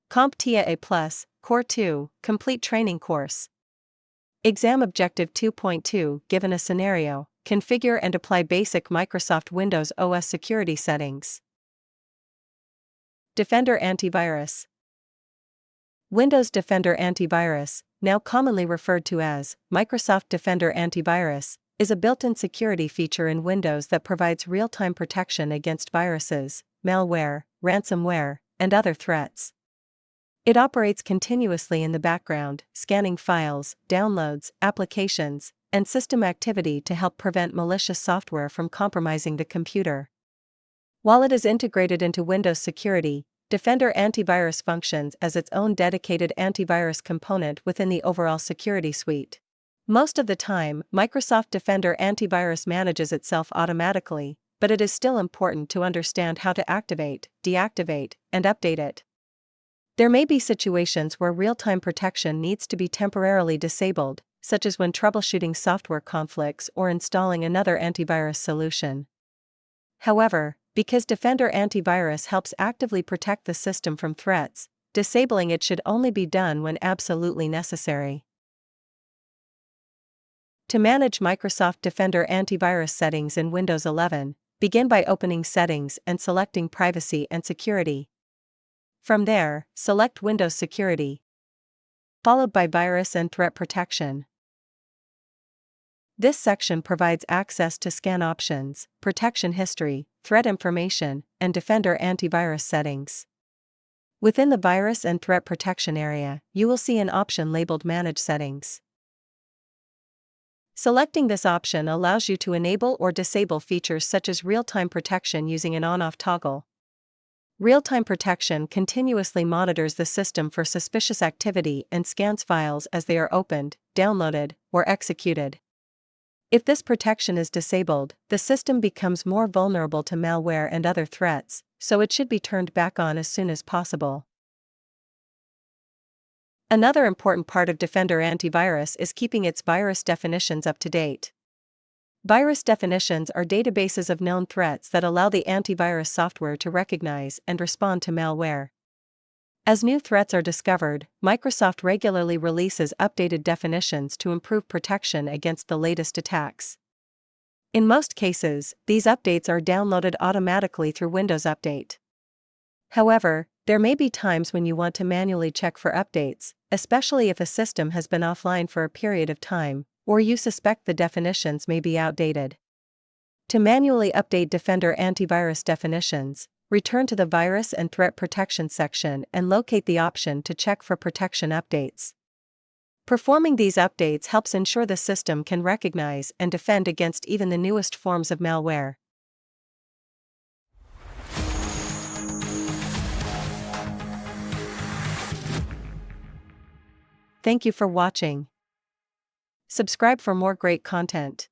CompTIA A Core 2 Complete Training Course. Exam Objective 2.2 Given a scenario, configure and apply basic Microsoft Windows OS security settings. Defender Antivirus. Windows Defender Antivirus, now commonly referred to as Microsoft Defender Antivirus, is a built-in security feature in Windows that provides real-time protection against viruses, malware, ransomware, and other threats. It operates continuously in the background, scanning files, downloads, applications, and system activity to help prevent malicious software from compromising the computer. While it is integrated into Windows security, Defender Antivirus functions as its own dedicated antivirus component within the overall security suite. Most of the time, Microsoft Defender Antivirus manages itself automatically, but it is still important to understand how to activate, deactivate, and update it. There may be situations where real-time protection needs to be temporarily disabled, such as when troubleshooting software conflicts or installing another antivirus solution. However, because Defender Antivirus helps actively protect the system from threats, disabling it should only be done when absolutely necessary. To manage Microsoft Defender Antivirus settings in Windows 11, begin by opening Settings and selecting Privacy and Security. From there, select Windows Security, followed by Virus and Threat Protection. This section provides access to scan options, protection history, threat information, and Defender Antivirus settings. Within the Virus and Threat Protection area, you will see an option labeled Manage Settings. Selecting this option allows you to enable or disable features such as real-time protection using an on-off toggle. Real-time protection continuously monitors the system for suspicious activity and scans files as they are opened, downloaded, or executed. If this protection is disabled, the system becomes more vulnerable to malware and other threats, so it should be turned back on as soon as possible. Another important part of Defender Antivirus is keeping its virus definitions up to date. Virus definitions are databases of known threats that allow the antivirus software to recognize and respond to malware. As new threats are discovered, Microsoft regularly releases updated definitions to improve protection against the latest attacks. In most cases, these updates are downloaded automatically through Windows Update. However, there may be times when you want to manually check for updates, especially if a system has been offline for a period of time, or you suspect the definitions may be outdated. To manually update Defender Antivirus definitions, return to the Virus and Threat Protection section and locate the option to check for protection updates. Performing these updates helps ensure the system can recognize and defend against even the newest forms of malware. Thank you for watching. Subscribe for more great content.